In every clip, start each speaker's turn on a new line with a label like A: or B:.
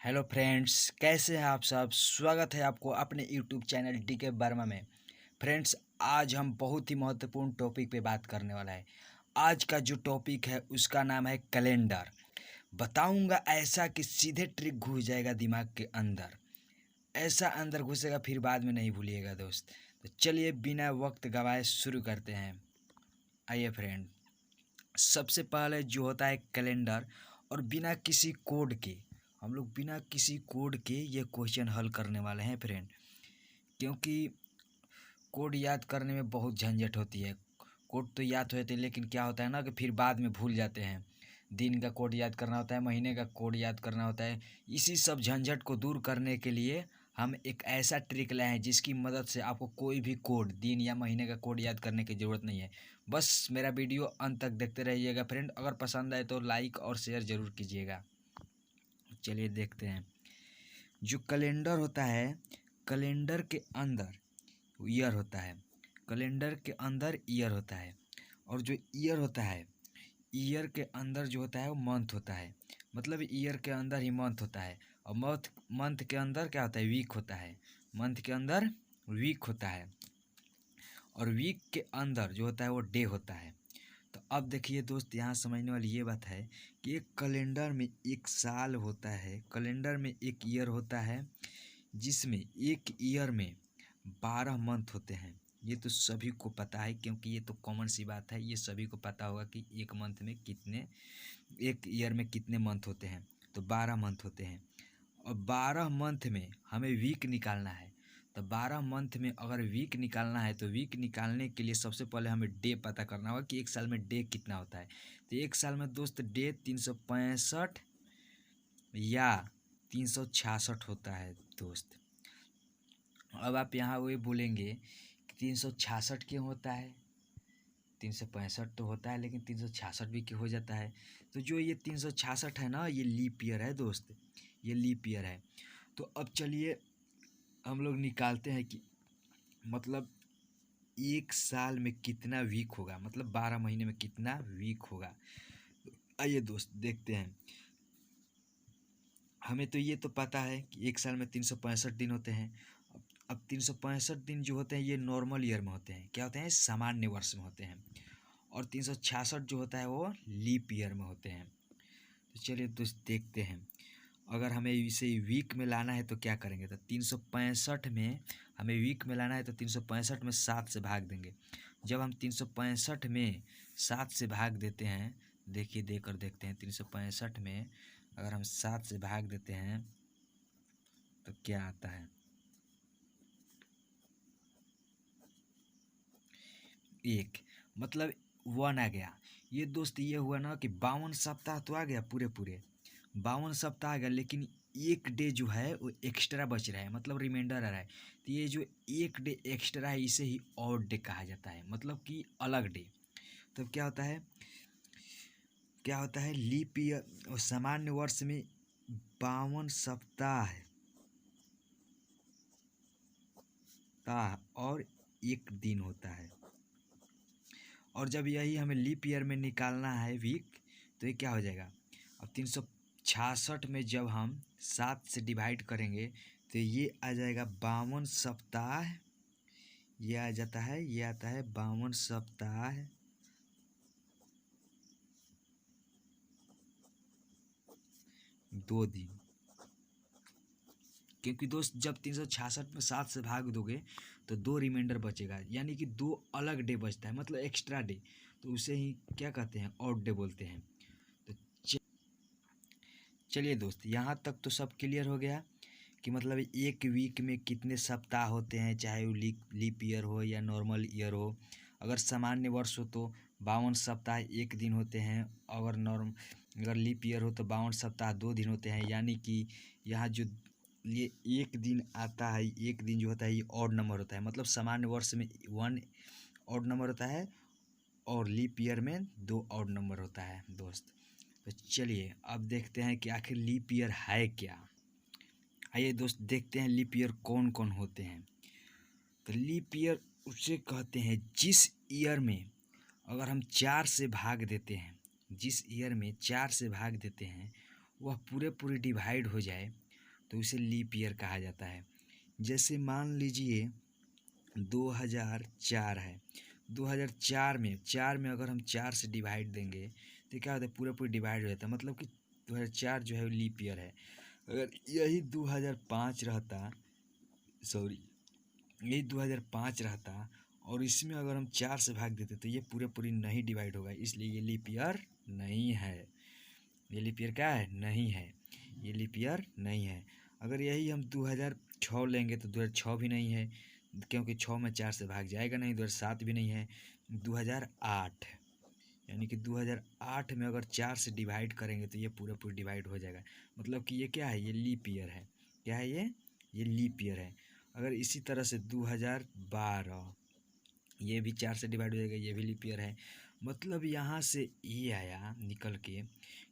A: Hello friends, कैसे हैं आप सब। स्वागत है आपको अपने यूट्यूब चैनल डीके वर्मा में। फ्रेंड्स, आज हम बहुत ही महत्वपूर्ण टॉपिक पे बात करने वाला है। आज का जो टॉपिक है उसका नाम है कैलेंडर। बताऊंगा ऐसा कि सीधे ट्रिक घुस जाएगा दिमाग के अंदर। ऐसा अंदर घुसेगा फिर बाद में नहीं भूलिएगा दोस्त। तो चलिए बिना वक्त गवाए शुरू करते हैं। आइए फ्रेंड, सबसे पहले जो होता है कैलेंडर, और बिना किसी कोड के हम लोग बिना किसी कोड के ये क्वेश्चन हल करने वाले हैं फ्रेंड। क्योंकि कोड याद करने में बहुत झंझट होती है। कोड तो याद होते हैं लेकिन क्या होता है ना कि फिर बाद में भूल जाते हैं। दिन का कोड याद करना होता है, महीने का कोड याद करना होता है। इसी सब झंझट को दूर करने के लिए हम एक ऐसा ट्रिक लाए हैं जिसकी मदद से आपको कोई भी कोड, दिन या महीने का कोड याद करने की ज़रूरत नहीं है। बस मेरा वीडियो अंत तक देखते रहिएगा फ्रेंड। अगर पसंद आए तो लाइक और शेयर ज़रूर कीजिएगा। चलिए देखते हैं। जो कैलेंडर होता है, कैलेंडर के अंदर ईयर होता है। कैलेंडर के अंदर ईयर होता है, और जो ईयर होता है, ईयर के अंदर जो होता है वो मंथ होता है। मतलब ईयर के अंदर ही मंथ होता है, और मंथ मंथ के अंदर क्या होता है, वीक होता है। मंथ के अंदर वीक होता है, और वीक के अंदर जो होता है वो डे होता है। तो अब देखिए दोस्त, यहाँ समझने वाली ये बात है कि एक कैलेंडर में एक साल होता है, कैलेंडर में एक ईयर होता है, जिसमें एक ईयर में 12 मंथ होते हैं। ये तो सभी को पता है, क्योंकि ये तो कॉमन सी बात है। ये सभी को पता होगा कि एक मंथ में कितने, एक ईयर में कितने मंथ होते हैं। तो 12 मंथ होते हैं, और 12 मंथ में हमें वीक निकालना है। तो 12 मंथ में अगर वीक निकालना है तो वीक निकालने के लिए सबसे पहले हमें डे पता करना होगा कि एक साल में डे कितना होता है। तो एक साल में दोस्त डे 365 या 366 होता है दोस्त। अब आप यहाँ वही बोलेंगे कि 366 क्यों होता है, 365 तो होता है लेकिन 366 भी क्यों हो जाता है। तो जो ये 366 है ना, ये लीप ईयर है दोस्त, ये लीप ईयर है। तो अब चलिए हम लोग निकालते हैं कि मतलब एक साल में कितना वीक होगा, मतलब 12 महीने में कितना वीक होगा। आइए दोस्त देखते हैं। हमें तो ये तो पता है कि एक साल में 365 दिन होते हैं। अब 365 दिन जो होते हैं ये नॉर्मल ईयर में होते हैं, क्या होते हैं, सामान्य वर्ष में होते हैं। और 366 जो होता है वो लीप ईयर में होते हैं। तो चलिए दोस्त देखते हैं। अगर हमें इसे वीक में लाना है तो क्या करेंगे। तो 365 में हमें वीक में लाना है तो 365 में 7 से भाग देंगे। जब हम 365 में 7 से भाग देते हैं, देखिए देकर देखते हैं, 365 में अगर हम 7 से भाग देते हैं तो क्या आता है, 1, मतलब 1 आ गया। ये दोस्त ये हुआ ना कि 52 सप्ताह तो आ गया, पूरे पूरे 52 सप्ताह आ गया, लेकिन एक डे जो है वो एक्स्ट्रा बच रहा है, मतलब रिमाइंडर आ रहा है। तो ये जो एक डे एक्स्ट्रा है इसे ही ऑड डे कहा जाता है, मतलब कि अलग डे। तब क्या होता है, क्या होता है, लीप ईयर और सामान्य वर्ष में 52 सप्ताह और एक दिन होता है। और जब यही हमें लीप ईयर में निकालना है वीक, तो ये क्या हो जाएगा। अब 366 में जब हम 7 से डिवाइड करेंगे तो ये आ जाएगा 52 सप्ताह। ये आ जाता है, ये आता है 52 सप्ताह 2 दिन। क्योंकि दोस्त जब 366 में 7 से भाग दोगे तो 2 रिमाइंडर बचेगा, यानी कि 2 अलग डे बचता है, मतलब एक्स्ट्रा डे। तो उसे ही क्या कहते हैं, ऑड डे बोलते हैं। तो चलिए दोस्त, यहाँ तक तो सब क्लियर हो गया कि मतलब एक वीक में कितने सप्ताह होते हैं, चाहे वो लीप ईयर हो या नॉर्मल ईयर हो। अगर सामान्य वर्ष हो तो 52 सप्ताह 1 दिन होते हैं। अगर लीप ईयर हो तो 52 सप्ताह 2 दिन होते हैं। यानी कि यहाँ जो ये एक दिन आता है, एक दिन जो होता है ये ऑड नंबर होता है, मतलब सामान्य वर्ष में 1 ऑड नंबर होता है और लीप ईयर में 2 ऑड नंबर होता है दोस्त। तो चलिए अब देखते हैं कि आखिर लीप ईयर है क्या। आइए दोस्त देखते हैं लीप ईयर कौन कौन होते हैं। तो लीप ईयर उसे कहते हैं जिस ईयर में अगर हम 4 से भाग देते हैं, जिस ईयर में 4 से भाग देते हैं वह पूरे पूरे डिवाइड हो जाए तो उसे लीप ईयर कहा जाता है। जैसे मान लीजिए 2004 है, 2004 में 4 में अगर हम 4 से डिवाइड देंगे तो क्या होता है, पूरा पूरी डिवाइड हो जाता है, मतलब कि 2004 जो है वो लीप ईयर है। अगर यही 2005 रहता, सॉरी यही 2005 रहता और इसमें अगर हम 4 से भाग देते तो ये पूरे पूरी नहीं डिवाइड होगा, इसलिए ये लीप ईयर नहीं है। ये लीप ईयर क्या है, नहीं है, ये लीप ईयर नहीं है। अगर यही हम 2006 लेंगे तो 2006 भी नहीं है, क्योंकि 6 में 4 से भाग जाएगा नहीं। 2007 भी नहीं है। 2008 यानी कि 2008 में अगर 4 से डिवाइड करेंगे तो ये पूरे पूरे डिवाइड हो जाएगा, मतलब कि ये क्या है, ये लीप ईयर है। क्या है ये लीप ईयर है। अगर इसी तरह से 2012 ये भी 4 से डिवाइड हो जाएगा, ये भी लीप ईयर है। मतलब यहाँ से ये आया निकल के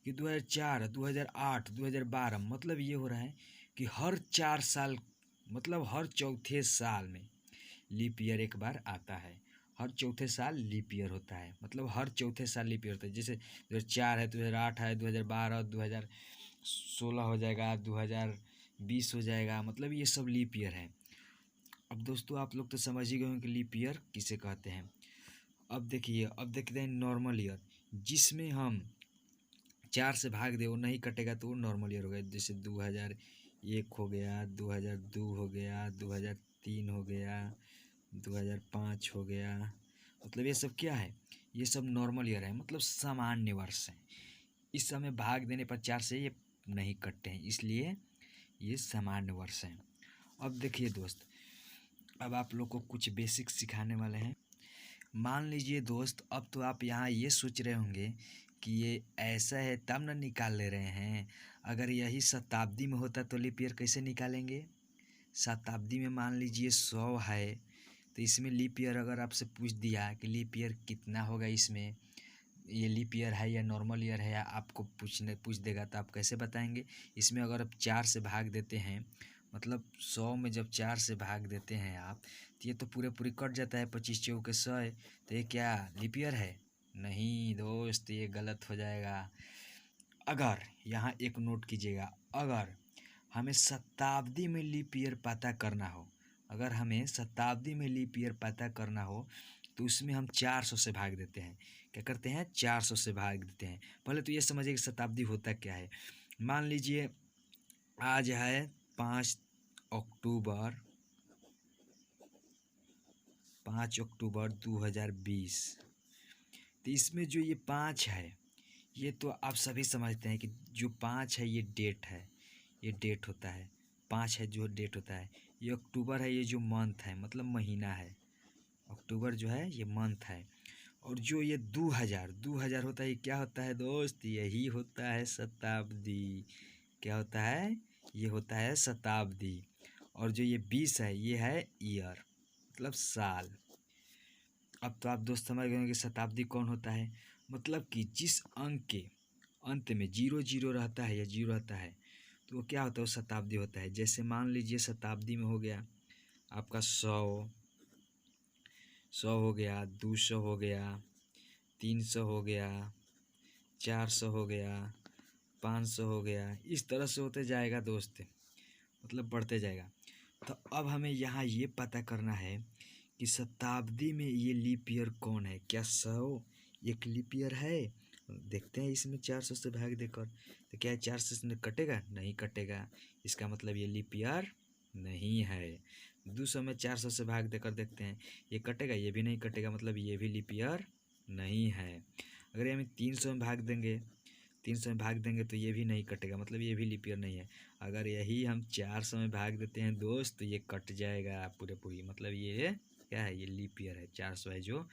A: कि 2004, 2008, 2012, मतलब ये हो रहा है कि हर 4 साल, मतलब हर चौथे साल में लीप ईयर एक बार आता है। हर चौथे साल लीप ईयर होता है, मतलब हर चौथे साल लीप ईयर होता है। जैसे 2004 है, 2008 है, 2012, 2016 हो जाएगा, 2020 हो जाएगा, मतलब ये सब लीप ईयर है। अब दोस्तों आप लोग तो समझ ही गए होंगे कि लीप ईयर किसे कहते हैं। अब देखिए, अब देखते हैं नॉर्मल ईयर, जिसमें हम 4 से भाग दे वो नहीं कटेगा तो वो नॉर्मल ईयर हो गया। जैसे 2001 हो गया, 2002 हो गया, 2003 हो गया, 2005 हो गया, मतलब ये सब क्या है, ये सब नॉर्मल ईयर है, मतलब सामान्य वर्ष है। इस समय भाग देने पर 4 से ये नहीं कटते हैं, इसलिए ये सामान्य वर्ष हैं। अब देखिए दोस्त, अब आप लोग को कुछ बेसिक सिखाने वाले हैं। मान लीजिए दोस्त, अब तो आप यहाँ ये सोच रहे होंगे कि ये ऐसा है तब ना निकाल ले रहे हैं। अगर यही शताब्दी में होता तो लीप ईयर कैसे निकालेंगे। शताब्दी में मान लीजिए 100 है, तो इसमें लीप ईयर अगर आपसे पूछ दिया कि लीप ईयर कितना होगा, इसमें ये लीप ईयर है या नॉर्मल ईयर है, या आपको पूछ देगा तो आप कैसे बताएंगे। इसमें अगर आप 4 से भाग देते हैं, मतलब 100 में जब 4 से भाग देते हैं आप, तो ये तो पूरे पूरी कट जाता है, 25 चौके 100, तो ये क्या लीप ईयर है, नहीं दोस्त, ये गलत हो जाएगा। अगर यहाँ एक नोट कीजिएगा, अगर हमें शताब्दी में लीप ईयर पता करना हो, अगर हमें शताब्दी में लीप ईयर पता करना हो तो उसमें हम 400 से भाग देते हैं। क्या करते हैं, 400 से भाग देते हैं। पहले तो ये समझिए कि शताब्दी होता क्या है। मान लीजिए आज है 5 अक्टूबर, 5 अक्टूबर 2020, तो इसमें जो ये 5 है, ये तो आप सभी समझते हैं कि जो 5 है ये डेट है, ये डेट होता है। 5 है जो डेट होता है। ये अक्टूबर है, ये जो मंथ है, मतलब महीना है। अक्टूबर जो है ये मंथ है। और जो ये 2000 होता है, ये क्या होता है दोस्त, यही होता है शताब्दी। क्या होता है, ये होता है शताब्दी। और जो ये 20 है, ये है ईयर, मतलब साल। अब तो आप दोस्त समझ गए कि शताब्दी कौन होता है, मतलब कि जिस अंक के अंत में 00 रहता है या 0 रहता है तो वो क्या होता है, वो शताब्दी होता है। जैसे मान लीजिए शताब्दी में हो गया आपका 100 हो गया, 200 हो गया, 300 हो गया, 400 हो गया, 500 हो गया, इस तरह से होते जाएगा दोस्त, मतलब बढ़ते जाएगा। तो अब हमें यहाँ ये पता करना है कि शताब्दी में ये लीप ईयर कौन है। क्या 100 एक लीप ईयर है, देखते हैं इसमें 400 से भाग देकर, तो क्या 400 से कटेगा, नहीं कटेगा, इसका मतलब ये लीप ईयर नहीं है। 200 में 400 से भाग देकर देखते हैं, ये कटेगा, ये भी नहीं कटेगा, मतलब ये भी लीप ईयर नहीं है। अगर ये हम 300 में भाग देंगे, 300 में भाग देंगे तो ये भी नहीं कटेगा, मतलब ये भी लीप ईयर नहीं है। अगर यही हम 400 में भाग देते हैं दोस्त तो ये कट जाएगा पूरे पूरी, मतलब ये क्या है, ये लीप ईयर है। 400 है जो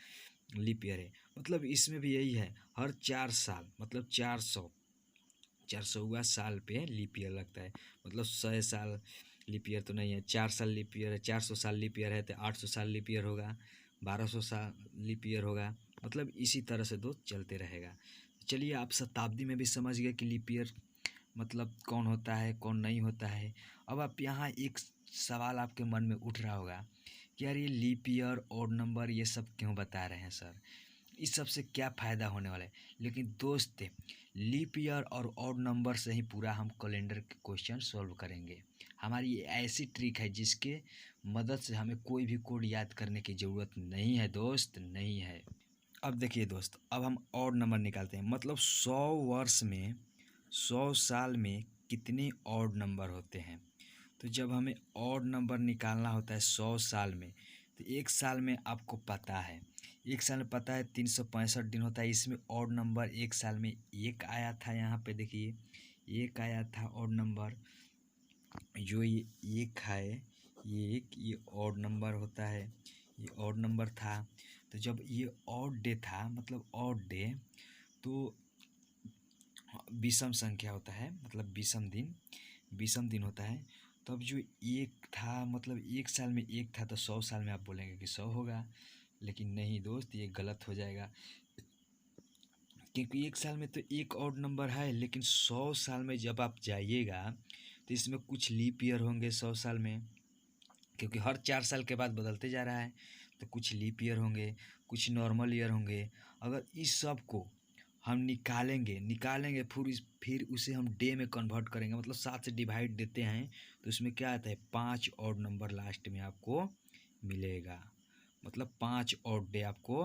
A: लीप ईयर है। मतलब इसमें भी यही है, हर 4 साल, मतलब 400वां साल पे लीप ईयर लगता है। मतलब 100 साल लीप ईयर तो नहीं है, 4 साल लीप ईयर है, 400 साल लीप ईयर है तो 800 साल लीप ईयर होगा, 1200 साल लीप ईयर होगा, मतलब इसी तरह से दोस्त चलते रहेगा। चलिए, आप शताब्दी में भी समझ गए कि लीप ईयर मतलब कौन होता है कौन नहीं होता है। अब आप यहाँ एक सवाल आपके मन में उठ रहा होगा कि यार ये लीप ईयर, ऑड नंबर, ये सब क्यों बता रहे हैं सर, इस सब से क्या फ़ायदा होने वाला है। लेकिन दोस्त, लीप ईयर और ऑड नंबर से ही पूरा हम कैलेंडर के क्वेश्चन सॉल्व करेंगे। हमारी ये ऐसी ट्रिक है जिसके मदद से हमें कोई भी कोड याद करने की ज़रूरत नहीं है दोस्त, नहीं है। अब देखिए दोस्त, अब हम और नंबर निकालते हैं। मतलब 100 वर्ष में, 100 साल में कितने ऑड नंबर होते हैं। तो जब हमें ऑड नंबर निकालना होता है 100 साल में, तो एक साल में आपको पता है, एक साल में पता है 365 दिन होता है। इसमें ऑड नंबर एक साल में एक आया था, यहाँ पे देखिए एक आया था ऑड नंबर। जो ये एक है, ये ऑड नंबर होता है, ये ऑड नंबर था। तो जब ये ऑड डे था, मतलब ऑड डे, तो विषम संख्या होता है, मतलब विषम दिन होता है। तब जो एक था, मतलब एक साल में एक था, तो 100 साल में आप बोलेंगे कि 100 होगा, लेकिन नहीं दोस्त, ये गलत हो जाएगा। क्योंकि एक साल में तो एक ऑड नंबर है, लेकिन 100 साल में जब आप जाइएगा तो इसमें कुछ लीप ईयर होंगे 100 साल में, क्योंकि हर 4 साल के बाद बदलते जा रहा है। तो कुछ लीप ईयर होंगे, कुछ नॉर्मल ईयर होंगे। अगर इस सब को हम निकालेंगे फिर उसे हम डे में कन्वर्ट करेंगे, मतलब 7 से डिवाइड देते हैं, तो उसमें क्या आता है, 5 ऑड नंबर लास्ट में आपको मिलेगा। मतलब 5 ऑड डे आपको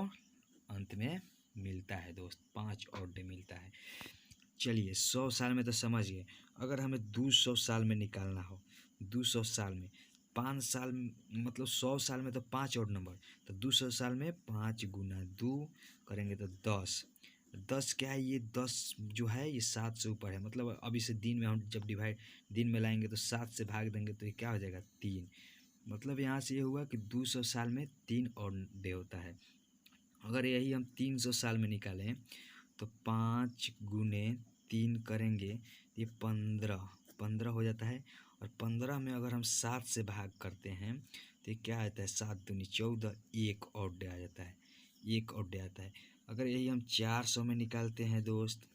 A: अंत में मिलता है दोस्त, 5 ऑड डे मिलता है। चलिए 100 साल में तो समझ गए। अगर हमें 200 साल में निकालना हो, 200 साल में 5 साल, मतलब 100 साल में तो 5 और नंबर, तो 200 साल में 5 गुना 2 करेंगे तो 10। 10 क्या है, ये 10 जो है ये 7 से ऊपर है। मतलब अब इसे दिन में हम जब डिवाइड दिन में लाएंगे तो 7 से भाग देंगे तो ये क्या हो जाएगा, 3। मतलब यहाँ से ये हुआ कि 200 साल में 3 और डे होता है। अगर यही हम 300 साल में निकालें तो 5 गुने 3 करेंगे, ये 15 हो जाता है। और 15 में अगर हम 7 से भाग करते हैं तो ये क्या आता है, 7 दूनी 14, एक और डे आ जाता है, एक और डे आता है। अगर यही हम 400 में निकालते हैं दोस्त,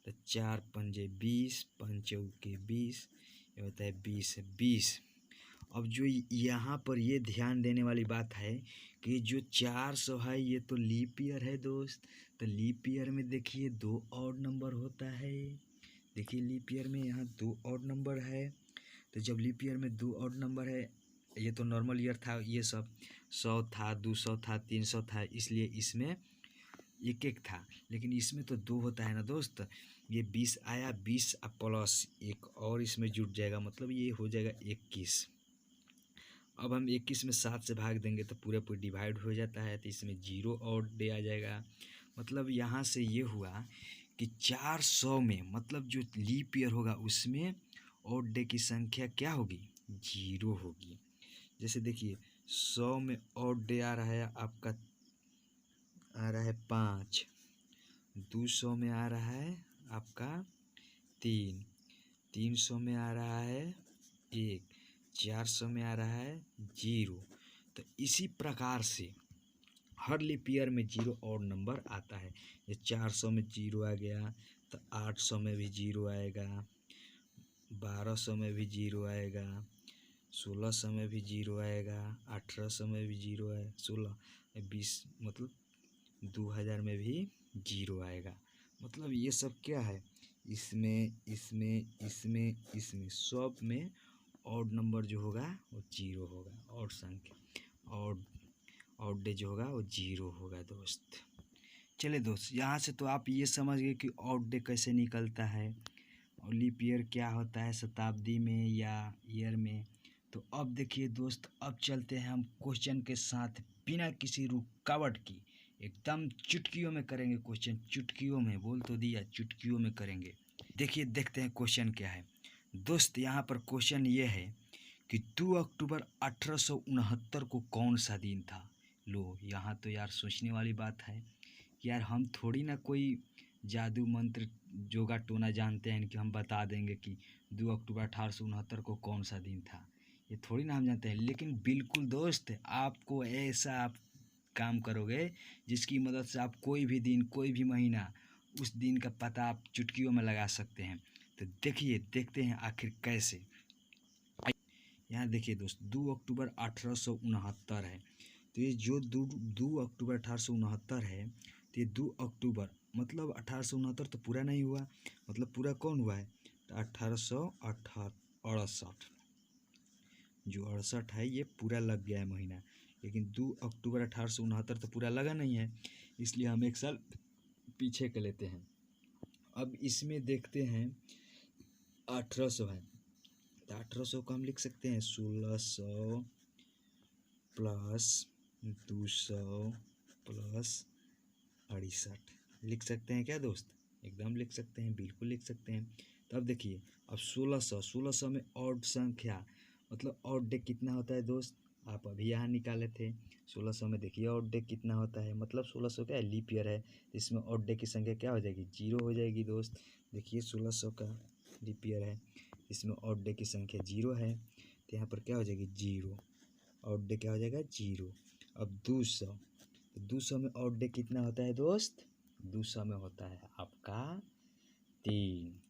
A: तो 4 पंजे 20, 5 चौके 20, ये होता है 20। अब जो यहाँ पर ये ध्यान देने वाली बात है कि जो 400 है ये तो लीप ईयर है दोस्त। तो लीप ईयर में देखिए 2 ऑड नंबर होता है। देखिए लीप ईयर में यहाँ 2 ऑड नंबर है। तो जब लीप ईयर में 2 ऑड नंबर है, ये तो नॉर्मल ईयर था, ये सब 100 था, 200 था, 300 था, इसलिए इसमें एक एक था। लेकिन इसमें तो 2 होता है ना दोस्त। ये 20 आया, 20 प्लस एक और इसमें जुट जाएगा, मतलब ये हो जाएगा 21। अब हम 21 में 7 से भाग देंगे तो पूरे पूरे डिवाइड हो जाता है, तो इसमें 0 और डे आ जाएगा। मतलब यहाँ से ये हुआ कि 400 में, मतलब जो लीप ईयर होगा उसमें और डे की संख्या क्या होगी, 0 होगी। जैसे देखिए 100 में और डे आ रहा है आपका, आ रहा है 5, 200 में आ रहा है आपका 3, 300 में आ रहा है 1, 400 में आ रहा है 0। तो इसी प्रकार से हर लीप ईयर में 0 और नंबर आता है। ये 400 में 0 आ गया, तो 800 में भी 0 आएगा, 1200 में भी 0 आएगा, 1600 में भी 0 आएगा, 1800 में भी 0 है, 16, 20, मतलब 2000 में भी 0 आएगा। मतलब ये सब क्या है, इसमें इसमें इसमें इसमें सब में ऑड नंबर जो होगा वो 0 होगा, ऑड संख्या, ऑड डे जो होगा वो 0 होगा दोस्त। चलिए दोस्त, यहाँ से तो आप ये समझ गए कि ऑड डे कैसे निकलता है और लीप ईयर क्या होता है, शताब्दी में या ईयर में। तो अब देखिए दोस्त, अब चलते हैं हम क्वेश्चन के साथ, बिना किसी रुकावट की एकदम चुटकियों में करेंगे क्वेश्चन, चुटकियों में, बोल तो दिया, चुटकियों में करेंगे। देखिए देखते हैं क्वेश्चन क्या है दोस्त। यहाँ पर क्वेश्चन ये है कि 2 अक्टूबर 1869 को कौन सा दिन था। लो, यहाँ तो यार सोचने वाली बात है। यार हम थोड़ी ना कोई जादू मंत्र जोगा टोना जानते हैं कि हम बता देंगे कि 2 अक्टूबर 1869 को कौन सा दिन था। ये थोड़ी ना हम जानते हैं। लेकिन बिल्कुल दोस्त, आपको ऐसा आप काम करोगे जिसकी मदद से आप कोई भी दिन, कोई भी महीना, उस दिन का पता आप चुटकियों में लगा सकते हैं। तो देखिए, देखते हैं आखिर कैसे। यहाँ देखिए दोस्त, 2 अक्टूबर 1869 है। तो ये जो 2 अक्टूबर 1869 है, तो ये 2 अक्टूबर मतलब 1869 तो पूरा नहीं हुआ, मतलब पूरा कौन हुआ है, तो 1868। जो 68 है ये पूरा लग गया है महीना, लेकिन 2 अक्टूबर 1869 तो पूरा लगा नहीं है, इसलिए हम एक साल पीछे के लेते हैं। अब इसमें देखते हैं 1800 है, तो 1800 को हम लिख सकते हैं 1600 प्लस 200 प्लस 68 लिख सकते हैं क्या दोस्त? एकदम लिख सकते हैं, बिल्कुल लिख सकते हैं। तो अब देखिए, अब 1600 में ऑड संख्या मतलब ऑड डे कितना होता है दोस्त? आप अभी यहाँ निकाले थे। 1600 में देखिए ऑड डे कितना होता है, मतलब 1600 क्या है, लीप ईयर है, तो इसमें ऑड डे की संख्या क्या हो जाएगी? 0 हो जाएगी दोस्त। देखिए 1600 का लीप ईयर है, इसमें ऑड डे की संख्या 0 है, तो यहाँ पर क्या हो जाएगी? 0। ऑड डे क्या हो जाएगा? 0। अब 200, तो 200 में ऑड डे कितना होता है दोस्त? 200 में होता है आपका 3।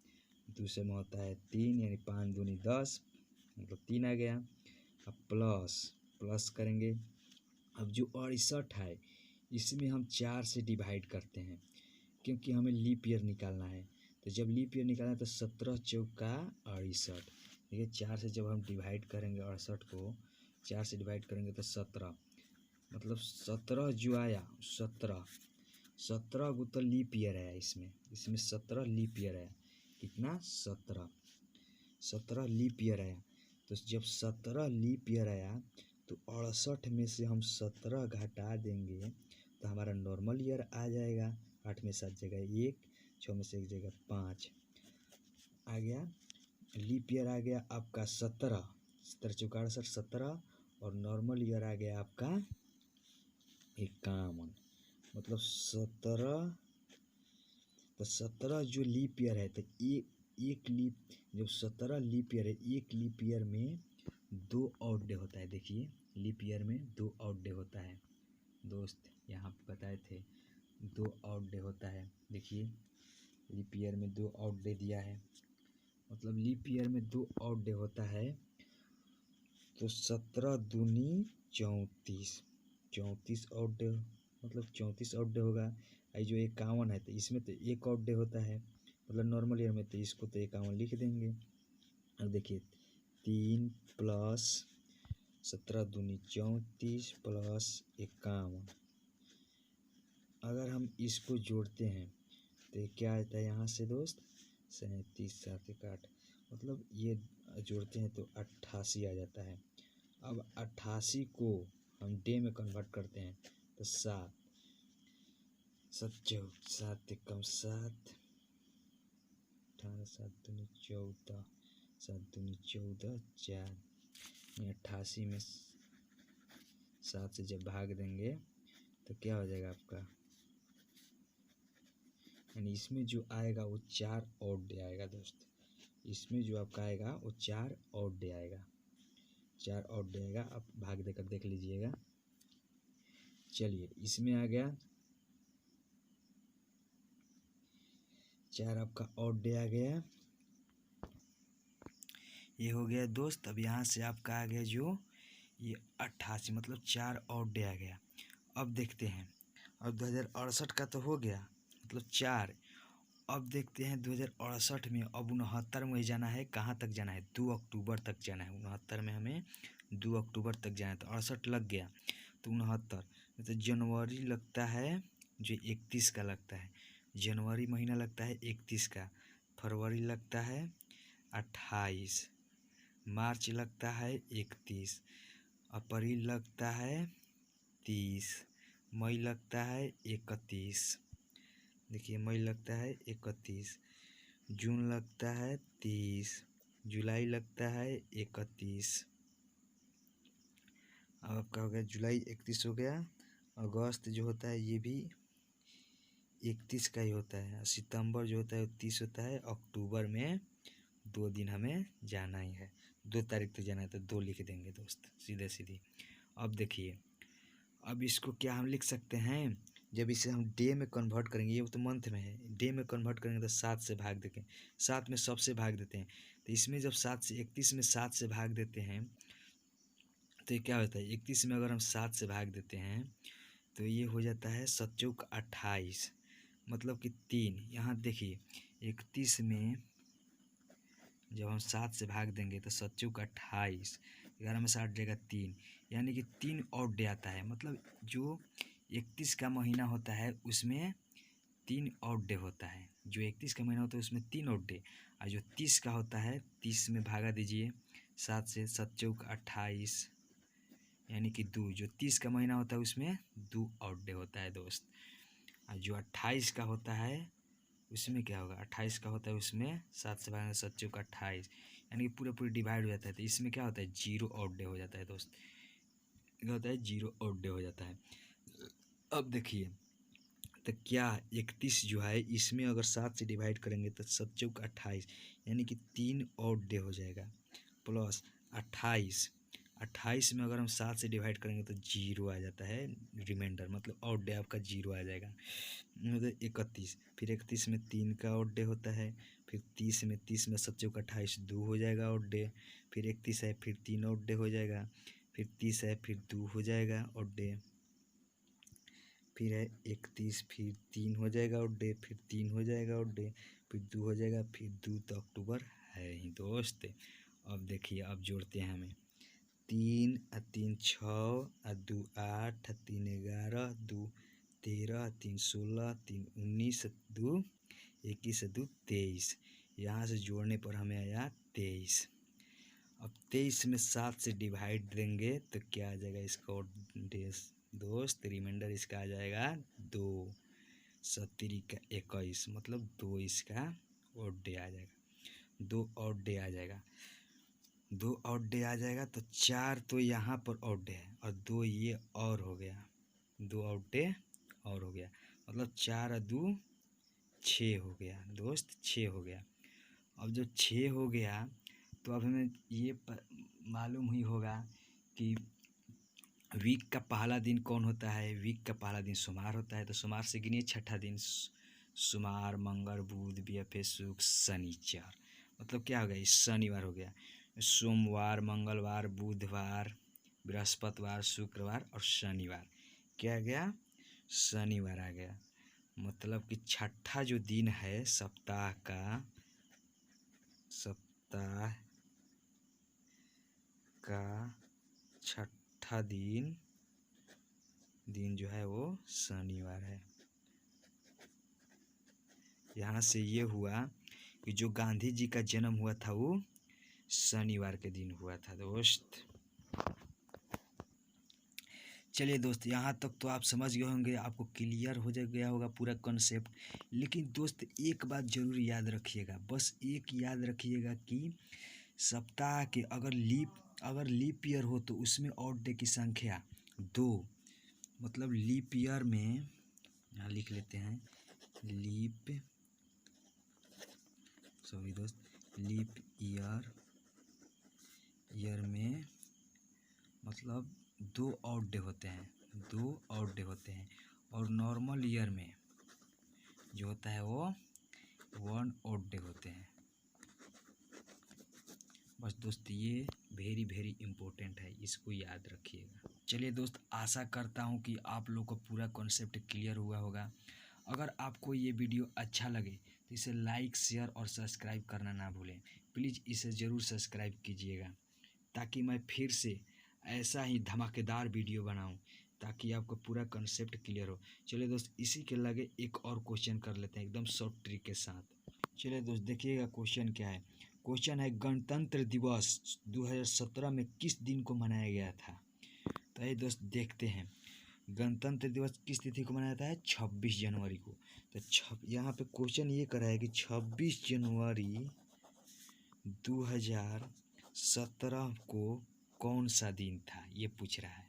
A: 200 में होता है 3, यानी 5 दूनी 10, मतलब 3 आ गया। अब प्लस करेंगे। अब जो 68 है इसमें हम 4 से डिवाइड करते हैं, क्योंकि हमें लीप ईयर निकालना है। तो जब लीप ईयर निकालना है तो 17 चौका 68, देखिए 4 से जब हम डिवाइड करेंगे 68 को, 4 से डिवाइड करेंगे तो 17, मतलब 17 जो आया 17 तो लीप ईयर आया, इसमें 17 लीप ईयर आया। कितना? 17 लीप ईयर आया। तो जब 17 लीप ईयर आया तो 68 में से हम 17 घटा देंगे तो हमारा नॉर्मल ईयर आ जाएगा। 8 में 7 जगह 1, 6 में से 1 जगह 5 आ गया। लीप ईयर आ गया आपका 17, 17 चौका 68, 17, और नॉर्मल ईयर आ गया आपका 51, मतलब 17। तो 17 जो लीप ईयर है, तो एक लीप, जब 17 लीप ईयर है, एक लीप ईयर में 2 ऑड डे होता है। देखिए लीप ईयर में 2 ऑड डे होता है दोस्त, यहाँ पे बताए थे 2 ऑड डे होता है। देखिए लीप ईयर में 2 ऑड डे दिया है, मतलब लीप ईयर में 2 ऑड डे होता है। तो 17 दूनी 34, 34 ऑड डे, मतलब 34 ऑड डे होगा। आई जो 51 है तो इसमें तो 1 ऑड डे होता है, मतलब नॉर्मल ईयर में, तो इसको तो 51 लिख देंगे। अब देखिए 3 प्लस 17 दूनी 34 प्लस 51, अगर हम इसको जोड़ते हैं तो क्या आता है यहाँ से दोस्त? 37 7 1 8, मतलब ये जोड़ते हैं तो 88 आ जाता है। अब 88 को हम डे में कन्वर्ट करते हैं तो 7 7 7 कम 7, 18 7 दूनी 14, 7 दूनी 14 4, 88 में 7 से जब भाग देंगे तो क्या हो जाएगा आपका? यानी इसमें जो आएगा वो 4 ऑड डे आएगा दोस्त। इसमें जो आपका आएगा वो 4 ऑड डे आएगा, 4 ऑड डे आएगा। आप भाग देकर देख लीजिएगा। चलिए इसमें आ गया 4 आपका ऑड डे आ गया, ये हो गया दोस्त। अब यहाँ से आपका आ गया जो ये 88, मतलब 4 ऑड डे आ गया। अब देखते हैं, अब 2068 का तो हो गया, मतलब 4। अब देखते हैं 2068 में, अब 69 में जाना है। कहाँ तक जाना है? 2 अक्टूबर तक जाना है। 69 में हमें 2 अक्टूबर तक जाना है, तो 68 लग गया तो 69, तो जनवरी लगता है जो 31 का लगता है, जनवरी महीना लगता है 31 का, फरवरी लगता है 28, मार्च लगता है 31, अप्रैल लगता है 30, मई लगता है 31, देखिए मई लगता है 31, जून लगता है 30, जुलाई लगता है 31, अब आपका हो गया जुलाई 31 हो गया। अगस्त जो होता है ये भी 31 का ही होता है, सितंबर जो होता है 30 होता है, अक्टूबर में 2 दिन हमें जाना ही है, 2 तारीख तक जाना है, तो 2 लिख देंगे दोस्त, सीधे सीधी। अब देखिए, अब इसको क्या हम लिख सकते हैं? जब इसे हम डे में कन्वर्ट करेंगे, ये तो मंथ में है, डे में कन्वर्ट करेंगे तो 7 से भाग देंगे, 7 में सबसे भाग देते हैं। तो इसमें जब 7 से 31 में 7 से भाग देते हैं तो ये क्या होता है? 31 में अगर हम 7 से भाग देते हैं तो ये हो जाता है 7 चौक 28, मतलब कि 3। यहाँ देखिए 31 में जब हम 7 से भाग देंगे तो 7 चौक 28, 11 में से 8 जाएगा 3, यानी कि 3 ऑड डे आता है। मतलब जो 31 का महीना होता है उसमें 3 ऑड डे होता है। जो 31 का महीना होता है उसमें 3 ऑड डे, और जो 30 का होता है 30 में भागा दीजिए 7 से, 7 चौक 28, यानी कि 2। जो 30 का महीना होता है उसमें 2 ऑड डे होता है दोस्त। और जो 28 का होता है उसमें क्या होगा, 28 का होता है उसमें 7 से भागा 7 चौक 28, यानी कि पूरा डिवाइड हो जाता है। तो इसमें क्या होता है, 0 ऑड डे हो जाता है दोस्त। क्या होता है, 0 ऑड डे हो जाता है। अब देखिए, तो क्या 31 जो है इसमें अगर 7 से डिवाइड करेंगे तो 7 चौक 28, यानी कि 3 ऑड डे हो जाएगा। प्लस 28, 28 में अगर हम 7 से डिवाइड करेंगे तो 0 आ जाता है रिमाइंडर, मतलब ऑड डे आपका 0 आ जाएगा। मतलब 31, फिर 31 में 3 का ऑड डे होता है, फिर 30 में 7 चौक 28 2 हो जाएगा ऑड डे, फिर 31 है फिर 3 ऑड डे हो जाएगा, फिर 30 है फिर 2 हो जाएगा ऑड डे, फिर है 31 फिर 3 हो जाएगा ऑड डे, फिर 3 हो जाएगा ऑड डे, फिर 2 हो जाएगा, फिर 2 तो अक्टूबर है ही दोस्त। अब देखिए, अब जोड़ते हैं हमें 3 और 3 6 और 2 8 और 3 11 2 13 3 16 3 19 2 21 2 23, यहाँ से जोड़ने पर हमें आया 23। अब 23 में 7 से डिवाइड देंगे तो क्या आ जाएगा इसका ऑड डे दोस्त, रिमाइंडर इसका आ जाएगा 2, 7 का 21, मतलब 2 इसका ऑड डे आ जाएगा, 2 ऑड डे आ जाएगा, 2 ऑड डे आ जाएगा। तो 4 तो यहाँ पर ऑड डे है और 2 ये और हो गया, 2 ऑड डे और हो गया, मतलब 4 और 2 6 हो गया दोस्त, 6 हो गया। अब जब 6 हो गया तो अब हमें ये मालूम ही होगा कि वीक का पहला दिन कौन होता है। वीक का पहला दिन सोमवार होता है, तो सोमवार से गिनिए छठा दिन, सोमवार मंगल बुध बृहस्पति शुक्र शनिचर, मतलब क्या हो गया, शनिवार हो गया। सोमवार मंगलवार बुधवार बृहस्पतिवार शुक्रवार और शनिवार, क्या आ गया, शनिवार आ गया। मतलब कि छठा जो दिन है सप्ताह का, सप्ताह का छठा दिन जो है वो शनिवार है। यहाँ से ये हुआ कि जो गांधी जी का जन्म हुआ था वो शनिवार के दिन हुआ था दोस्त। चलिए दोस्त, यहाँ तक तो आप समझ गए होंगे, आपको क्लियर हो गया होगा पूरा कॉन्सेप्ट। लेकिन दोस्त एक बात ज़रूर याद रखिएगा, बस एक याद रखिएगा कि सप्ताह के अगर लीप ईयर हो तो उसमें ऑड डे की संख्या 2, मतलब लीप ईयर में, यहाँ लिख लेते हैं, लीप ईयर में मतलब 2 ऑड डे होते हैं, 2 ऑड डे होते हैं। और नॉर्मल ईयर में जो होता है वो 1 ऑड डे होते हैं। बस दोस्त ये वेरी इम्पोर्टेंट है, इसको याद रखिएगा। चलिए दोस्त, आशा करता हूँ कि आप लोग को पूरा कॉन्सेप्ट क्लियर हुआ होगा। अगर आपको ये वीडियो अच्छा लगे तो इसे लाइक शेयर और सब्सक्राइब करना ना भूलें। प्लीज़ इसे ज़रूर सब्सक्राइब कीजिएगा ताकि मैं फिर से ऐसा ही धमाकेदार वीडियो बनाऊं, ताकि आपको पूरा कॉन्सेप्ट क्लियर हो। चलिए दोस्त, इसी के लगे एक और क्वेश्चन कर लेते हैं एकदम शॉर्ट ट्रिक के साथ। चलिए दोस्त, देखिएगा क्वेश्चन क्या है। क्वेश्चन है, गणतंत्र दिवस 2017 में किस दिन को मनाया गया था। तो ये दोस्त देखते हैं, गणतंत्र दिवस किस तिथि को मनाया जाता है, 26 जनवरी को। तो यहाँ पे क्वेश्चन ये करा है कि 26 जनवरी 2017 को कौन सा दिन था, ये पूछ रहा है।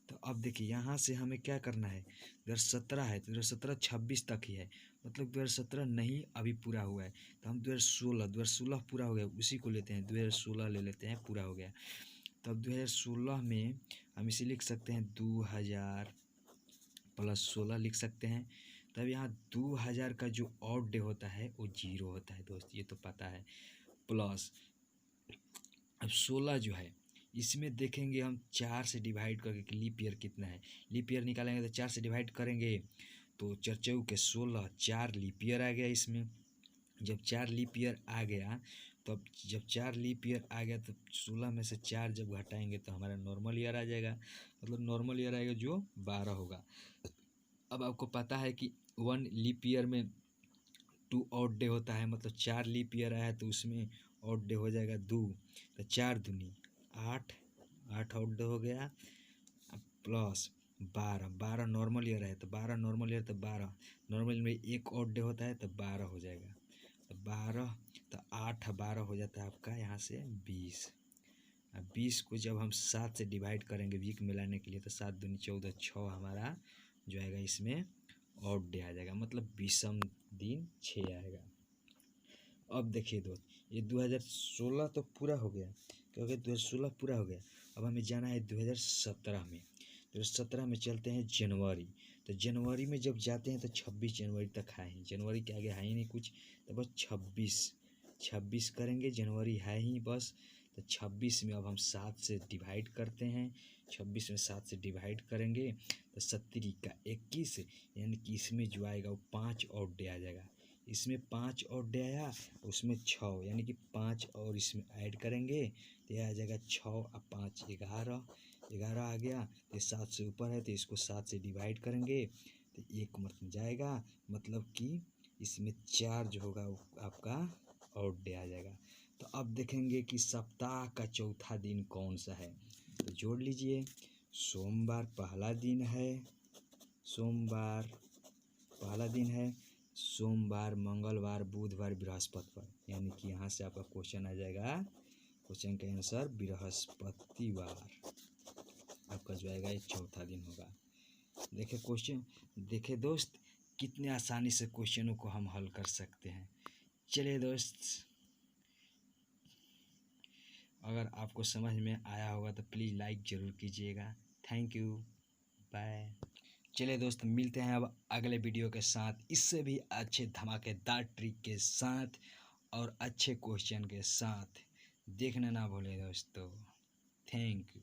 A: तो अब देखिए, यहाँ से हमें क्या करना है, 2017 है तो 2017 26 तक ही है, मतलब 2017 नहीं अभी पूरा हुआ है। तो हम 2016 पूरा हो गया, उसी को लेते हैं, 2016 ले लेते हैं, पूरा हो गया। तो अब 2016 में हम इसे लिख सकते हैं 2000 प्लस 16 लिख सकते हैं। तब यहाँ 2000 का जो ऑड डे होता है वो 0 होता है दोस्त, ये तो पता है। प्लस अब 16 जो है इसमें देखेंगे हम 4 से डिवाइड करके कि लीप ईयर कितना है। लीप ईयर निकालेंगे तो 4 से डिवाइड करेंगे तो 4 चौके 16, 4 लीप ईयर आ गया इसमें। जब 4 लीप ईयर आ गया तो अब जब 4 लीप ईयर आ गया तो 16 में से 4 जब घटाएंगे तो हमारा नॉर्मल ईयर आ जाएगा, मतलब नॉर्मल ईयर आएगा जो 12 होगा। अब आपको पता है कि 1 लीप ईयर में 2 ऑड डे होता है, मतलब 4 लीप ईयर आया तो उसमें ऑड डे हो जाएगा 2, तो 4 दूनी 8, 8 ऑड डे हो गया, प्लस 12, 12 नॉर्मल ईयर है तो 12 नॉर्मल ईयर तो 12 नॉर्मल में एक ऑड डे होता है तो 12 हो जाएगा, तो 12 तो 8 12 हो जाता है आपका यहाँ से 20। अब 20 को जब हम 7 से डिवाइड करेंगे वीक में लाने के लिए तो 7 दूनी 14, 6 हमारा जो आएगा इसमें ऑड डे आ जाएगा, मतलब 20वां दिन 6 आएगा। अब देखिए दोस्त, ये 2016 तो पूरा हो गया, क्योंकि 2016 पूरा हो गया। अब हमें जाना है 2017 में। 2017 में चलते हैं जनवरी, तो जनवरी में जब जाते हैं तो 26 जनवरी तक है ही, जनवरी के आगे है ही नहीं कुछ, तो बस 26 करेंगे, जनवरी है ही बस। तो 26 में अब हम 7 से डिवाइड करते हैं, 26 में 7 से डिवाइड करेंगे तो 70 का 21, यानी कि इसमें जो आएगा वो 5 और डे आ जाएगा। इसमें 5 और डे आया, उसमें 6, यानी कि 5 और इसमें ऐड करेंगे तो यह आ जाएगा 6 और 5 11, 11 आ गया। तो 7 से ऊपर है तो इसको 7 से डिवाइड करेंगे तो 1 मतलब जाएगा, मतलब कि इसमें 4 जो होगा वो आपका और डे आ जाएगा। तो अब देखेंगे कि सप्ताह का चौथा दिन कौन सा है, तो जोड़ लीजिए। सोमवार पहला दिन है, सोमवार पहला दिन है, सोमवार मंगलवार बुधवार बृहस्पतिवार, यानी कि यहाँ से आपका क्वेश्चन आ जाएगा, क्वेश्चन का आंसर बृहस्पतिवार आपका जो आएगा ये चौथा दिन होगा। देखिए क्वेश्चन, देखिए दोस्त कितने आसानी से क्वेश्चनों को हम हल कर सकते हैं। चलिए दोस्त, अगर आपको समझ में आया होगा तो प्लीज़ लाइक ज़रूर कीजिएगा। Thank you, bye. चलिए दोस्त, मिलते हैं अब अगले वीडियो के साथ, इससे भी अच्छे धमाकेदार ट्रिक के साथ और अच्छे क्वेश्चन के साथ। देखना ना भूलें दोस्तों। Thank you.